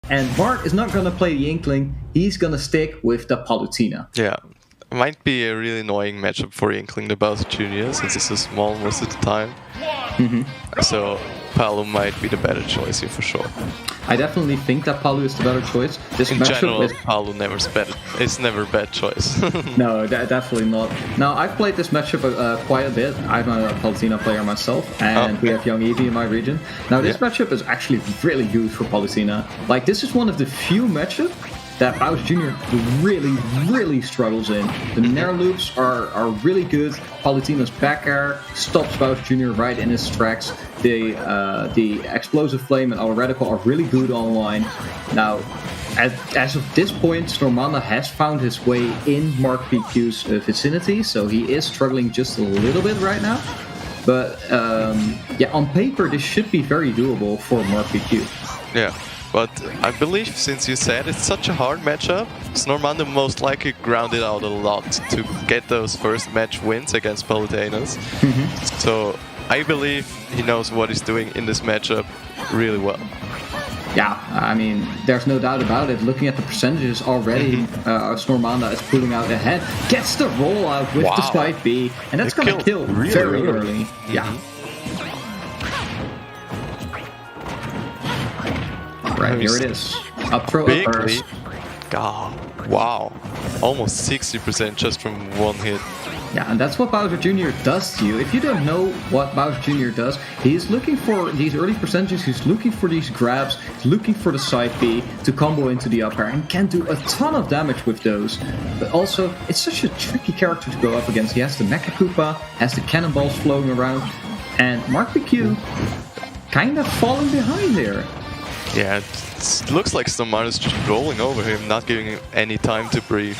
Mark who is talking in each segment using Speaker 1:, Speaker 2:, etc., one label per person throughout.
Speaker 1: And Mark is not going to play the Inkling. He's going to stick with the Palutena.
Speaker 2: Yeah. It might be a really annoying matchup for Inkling, the Bowser Jr., since he's so small most of the time. So Palu might be the better choice here for sure.
Speaker 1: I definitely think that Palu is the better choice. This
Speaker 2: In
Speaker 1: matchup
Speaker 2: general,
Speaker 1: is...
Speaker 2: Palu is never a bad choice.
Speaker 1: No, definitely not. Now, I've played this matchup quite a bit. I'm a Palutena player myself, and we have Young Eevee in my region. Now, this matchup is actually really good for Palutena. Like, this is one of the few matchups that Bowser Jr. really struggles in. The Nair loops are really good. Palutena's back air stops Bowser Jr. right in his tracks. The Explosive Flame and Auto Radical are really good online. Now, as of this point, Snormanda has found his way in marcpq's vicinity, so he is struggling just a little bit right now. But yeah, on paper, this should be very doable for marcpq.
Speaker 2: Yeah. But I believe, since you said it's such a hard matchup, Snormanda most likely grounded out a lot to get those first match wins against Palutenas. So I believe he knows what he's doing in this matchup really well.
Speaker 1: Yeah, I mean, there's no doubt about it. Looking at the percentages already, Snormanda is pulling out ahead, gets the rollout with the side B, and that's going to kill really very early. Yeah. Right, here it is. Up throw, up burst.
Speaker 2: God, wow. Almost 60% just from one hit.
Speaker 1: Yeah, and that's what Bowser Jr. does to you. If you don't know what Bowser Jr. does, he's looking for these early percentages, he's looking for these grabs, he's looking for the side B to combo into the up air, and can do a ton of damage with those. But also, it's such a tricky character to go up against. He has the Mecha Koopa, has the cannonballs flowing around, and marcpq kind of falling behind there.
Speaker 2: Yeah, it looks like Snormanda's just rolling over him, not giving him any time to breathe.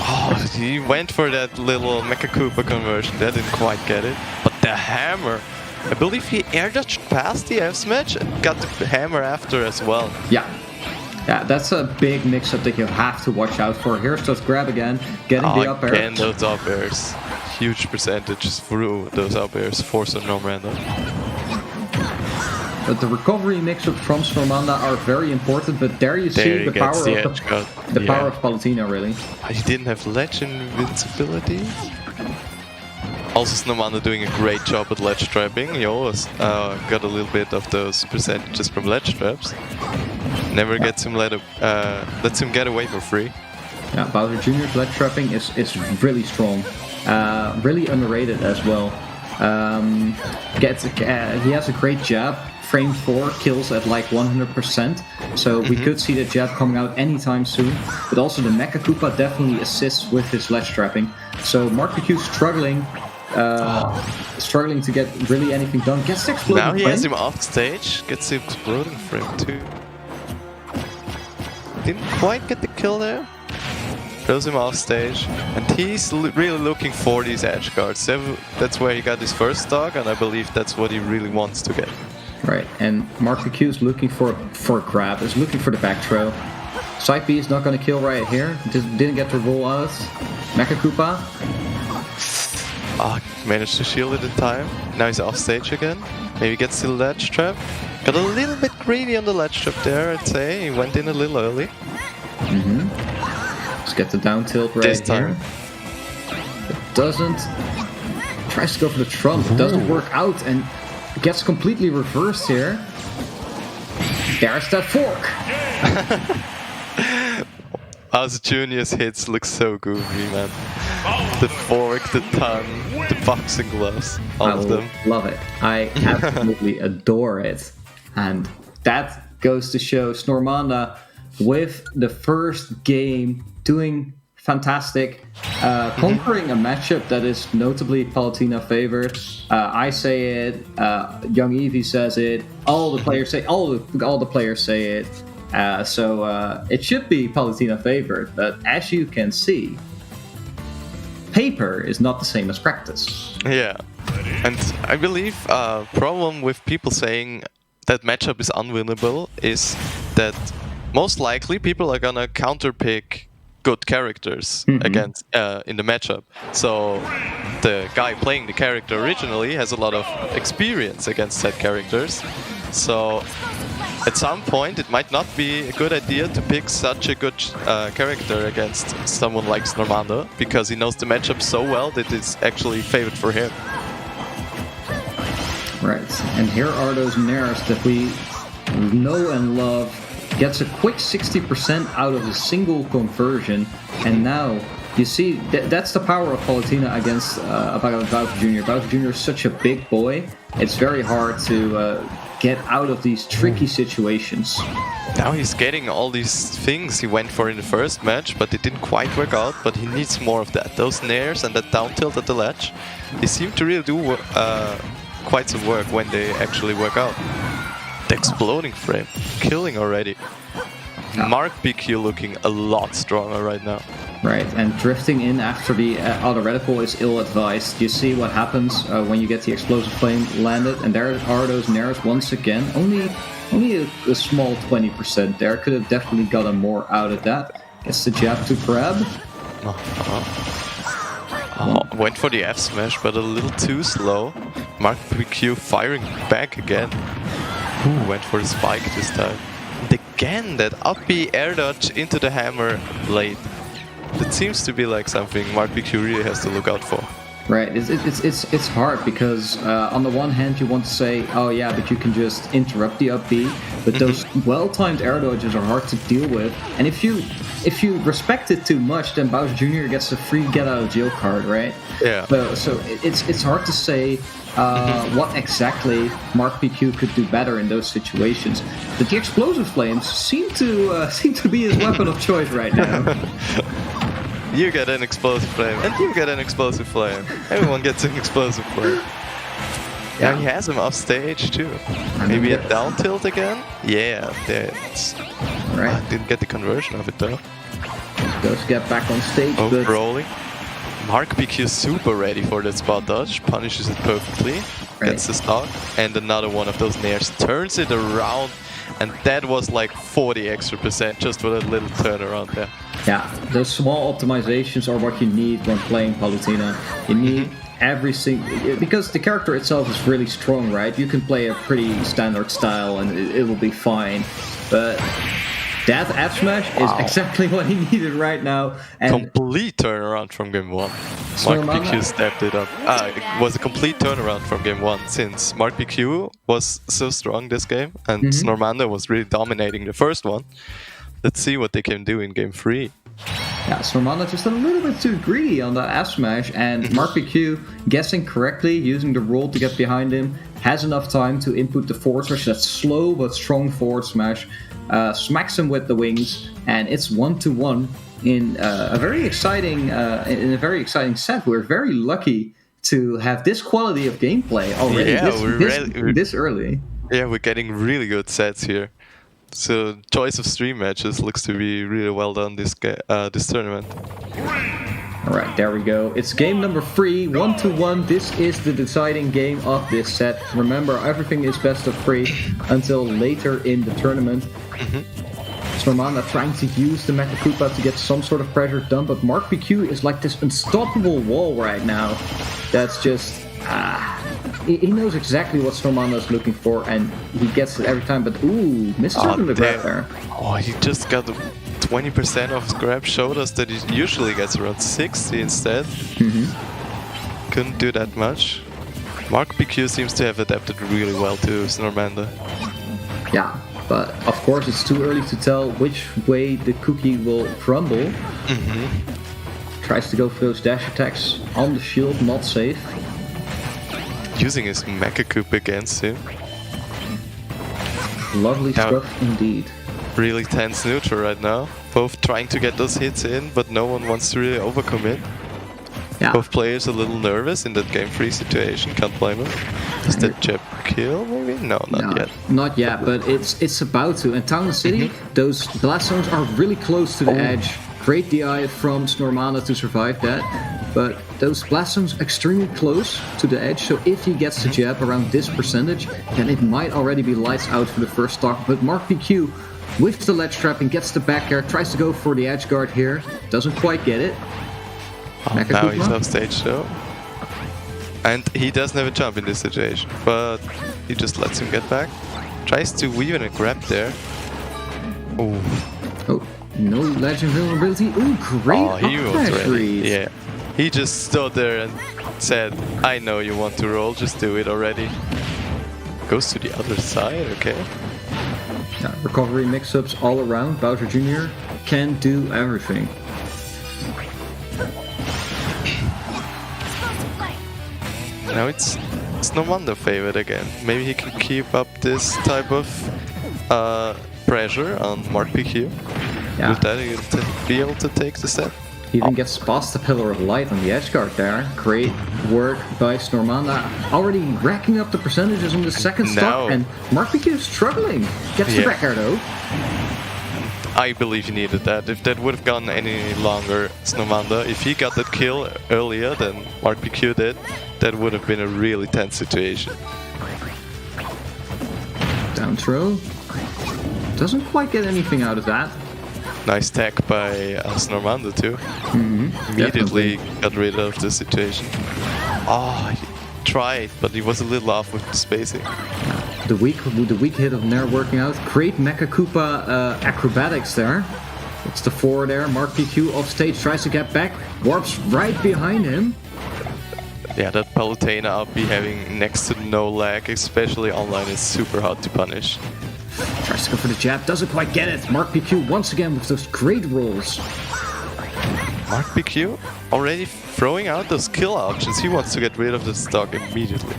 Speaker 2: Oh, he went for that little Mecha Koopa conversion. That didn't quite get it. But the hammer! I believe he air dodged past the F smash and got the hammer after as well.
Speaker 1: Yeah. Yeah, that's a big mix-up that you have to watch out for. Here's just grab again, getting the up air.
Speaker 2: Again, those up airs. Huge percentages through those up airs for Snormanda.
Speaker 1: But the recovery mix-up from Snormanda are very important, but there you see the power of the power of Palutena, really.
Speaker 2: He didn't have ledge invincibility. Also, Snormanda doing a great job at ledge trapping. He always got a little bit of those percentages from ledge traps. Never lets him get away for free.
Speaker 1: Yeah, Bowser Jr.'s ledge trapping is really strong, really underrated as well. He has a great jab. Frame 4 kills at like 100%, so we could see the jab coming out anytime soon. But also the Mecha Koopa definitely assists with his ledge trapping. So marcpq struggling to get really anything done. Gets the exploding
Speaker 2: Now he
Speaker 1: frame.
Speaker 2: has him off stage, gets the exploding frame too. Didn't quite get the kill there. Throws him off stage, and he's really looking for these edge guards. That's where he got his first stock, and I believe that's what he really wants to get.
Speaker 1: Right, and marcpq is looking for a grab, is looking for the back throw. Side B is not going to kill right here. Just didn't get the roll out. Mecha Koopa.
Speaker 2: Managed to shield it in time. Now he's off stage again. Maybe gets the ledge trap. Got a little bit greedy on the ledge trap there, I'd say. He went in a little early.
Speaker 1: Let's get the down tilt right
Speaker 2: this time.
Speaker 1: Here. It doesn't. Tries to go for the trump. It doesn't work out, and gets completely reversed here. There's that fork.
Speaker 2: Bowser Jr.'s hits look so goofy, man. The fork, the tongue, the boxing gloves, all of them.
Speaker 1: I love it. I absolutely adore it. And that goes to show Snormanda with the first game doing fantastic, conquering a matchup that is notably Palutena favored. I say it, Young Eevee says it, all the players say all the players say it. So it should be Palutena favored, but as you can see, paper is not the same as practice.
Speaker 2: Yeah, and I believe problem with people saying that matchup is unwinnable is that most likely people are gonna counterpick good characters against in the matchup. So the guy playing the character originally has a lot of experience against said characters. So at some point it might not be a good idea to pick such a good character against someone like Snormanda, because he knows the matchup so well that it's actually favored for him.
Speaker 1: Right, and here are those Nairs that we know and love. Gets a quick 60% out of a single conversion, and now you see that's the power of Palutena against Bowser Jr. Bowser Jr. is such a big boy; it's very hard to get out of these tricky situations.
Speaker 2: Now he's getting all these things he went for in the first match, but it didn't quite work out. But he needs more of that. Those Nairs and that down tilt at the ledge, they seem to really do quite some work when they actually work out. The exploding frame, killing already. marcpq looking a lot stronger right now.
Speaker 1: Right, and drifting in after the auto reticle is ill-advised. You see what happens when you get the explosive flame landed, and there are those Nairs once again. Only a small 20% there. Could have definitely gotten more out of that. Gets the jab to grab.
Speaker 2: Went for the F smash, but a little too slow. marcpq firing back again. Went for the spike this time. And again, that up B air dodge into the hammer late. That seems to be like something marcpq really has to look out for.
Speaker 1: Right, it's hard because on the one hand you want to say, oh yeah, but you can just interrupt the up B, but those well-timed air dodges are hard to deal with, and if you respect it too much, then Bowser Jr. gets a free get-out-of-jail card, right?
Speaker 2: Yeah.
Speaker 1: So it's hard to say what exactly marcpq could do better in those situations, but the explosive flames seem to be his weapon of choice right now.
Speaker 2: You get an explosive flame, and you get an explosive flame. Everyone gets an explosive flame. Yeah, he has him off stage too. Maybe a down tilt again? Yeah, that's right. Didn't get the conversion of it though.
Speaker 1: Does get back on stage.
Speaker 2: Rolling. marcpq is super ready for that spot dodge, punishes it perfectly, gets the stock, and another one of those Nairs turns it around, and that was like 40% extra just for that little turnaround there.
Speaker 1: Yeah, those small optimizations are what you need when playing Palutena. You need every single... Because the character itself is really strong, right? You can play a pretty standard style and it will be fine. But that F smash is exactly what he needed right now. And
Speaker 2: complete turnaround from game 1. marcpq stepped it up. It was a complete turnaround from game 1, since marcpq was so strong this game and Snormanda was really dominating the first one. Let's see what they can do in game 3.
Speaker 1: Yeah, Snormanda just a little bit too greedy on that F smash, and marcpq, guessing correctly, using the roll to get behind him, has enough time to input the forward smash, that slow but strong forward smash, smacks him with the wings, and it's 1-1 in a very exciting set. We're very lucky to have this quality of gameplay already this early.
Speaker 2: Yeah, we're getting really good sets here. So choice of stream matches looks to be really well done this tournament.
Speaker 1: Alright, there we go. It's game number 3, 1-1. This is the deciding game of this set. Remember, everything is best of 3 until later in the tournament. Snormanda trying to use the Mecha Koopa to get some sort of pressure done, but marcpq is like this unstoppable wall right now. That's just... He knows exactly what Snormanda is looking for, and he gets it every time, but ooh, misses out on the grab there.
Speaker 2: Oh, he just got 20% of his grab, showed us that he usually gets around 60 instead. Couldn't do that much. marcpq seems to have adapted really well to Snormanda.
Speaker 1: Yeah, but of course it's too early to tell which way the cookie will crumble. Tries to go for those dash attacks on the shield, not safe.
Speaker 2: Using his Mecha Koopa against him.
Speaker 1: Lovely stuff indeed.
Speaker 2: Really tense neutral right now. Both trying to get those hits in, but no one wants to really overcommit. Yeah. Both players a little nervous in that game 3 situation, can't blame him. Is that jab kill maybe? No, not yet.
Speaker 1: Not yet, but it's about to. And Town and City, those blast zones are really close to the edge. Great DI from Snormanda to survive that. But those blast zones extremely close to the edge, so if he gets the jab around this percentage, then it might already be lights out for the first stock. But marcpq with the ledge trapping gets the back air, tries to go for the edge guard here, doesn't quite get it.
Speaker 2: Now he's off stage though. And he doesn't have a jump in this situation, but he just lets him get back. Tries to weave in a grab there.
Speaker 1: Oh, no legend vulnerability. Ooh, great
Speaker 2: He was
Speaker 1: up-smash
Speaker 2: ready.
Speaker 1: read.
Speaker 2: Yeah. He just stood there and said, I know you want to roll, just do it already. Goes to the other side, okay.
Speaker 1: Yeah, recovery mix-ups all around. Bowser Jr. can do everything.
Speaker 2: Now it's Snormanda favorite again. Maybe he can keep up this type of pressure on marcpq.
Speaker 1: Yeah.
Speaker 2: With that, he'll be able to take the set.
Speaker 1: He even gets past the Pillar of Light on the edge guard there. Great work by Snormanda. Already racking up the percentages on the second stock, and marcpq is struggling. Gets the back air though.
Speaker 2: I believe he needed that. If that would have gone any longer, Snormanda, if he got that kill earlier than marcpq did, that would have been a really tense situation.
Speaker 1: Down throw. Doesn't quite get anything out of that.
Speaker 2: Nice tech by Snormanda too. Immediately got rid of the situation. He tried, but he was a little off with the spacing.
Speaker 1: The weak hit of Nair working out. Great Mecha Koopa acrobatics there. It's the forward air. marcpq off stage, tries to get back. Warps right behind him.
Speaker 2: Yeah, that Palutena up be having next to no lag, especially online, is super hard to punish.
Speaker 1: Tries to go for the jab, doesn't quite get it. marcpq once again with those great rolls.
Speaker 2: marcpq already throwing out those kill options. He wants to get rid of the stock immediately.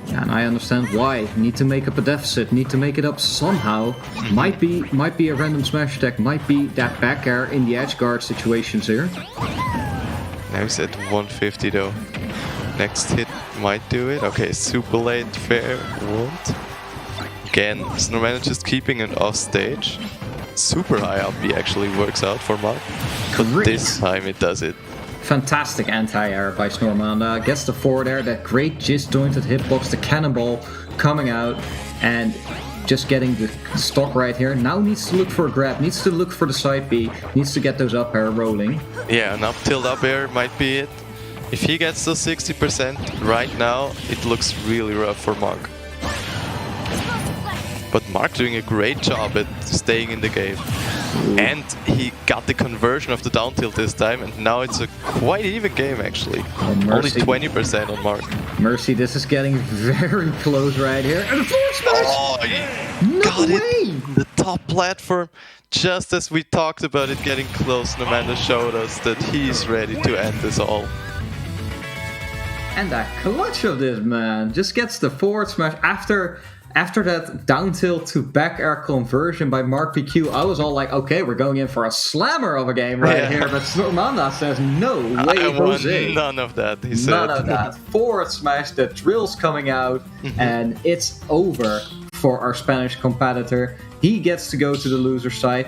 Speaker 1: Yeah, and I understand why. Need to make up a deficit, need to make it up somehow. Might be a random smash attack, might be that back air in the edge guard situations here.
Speaker 2: Now he's at 150 though. Next hit might do it. Okay, super late, fair, won't. Again, Snormanda just keeping it off stage. Super high up he actually works out for Mark. But this time it does it.
Speaker 1: Fantastic anti-air by Snormanda. Gets the forward air, that great disjointed hitbox, the cannonball coming out, and just getting the stock right here. Now needs to look for a grab, needs to look for the side B, needs to get those up air rolling.
Speaker 2: Yeah, an up tilt up air might be it. If he gets those 60% right now, it looks really rough for Mark. But Mark doing a great job at staying in the game. And he got the conversion of the down tilt this time, and now it's a quite even game actually. Only 20% on Mark.
Speaker 1: Mercy, this is getting very close right here. And the forward smash!
Speaker 2: He got it! The top platform. Just as we talked about it getting close, Snormanda showed us that he's ready to end this all.
Speaker 1: And that clutch of this man just gets the forward smash after that down tilt to back air conversion by marcpq. I was all like, okay, we're going in for a slammer of a game right here. But Snormanda says, no way, Jose.
Speaker 2: None of that, he said.
Speaker 1: None of that. Forward smash, the drill's coming out, and it's over for our Spanish competitor. He gets to go to the loser side.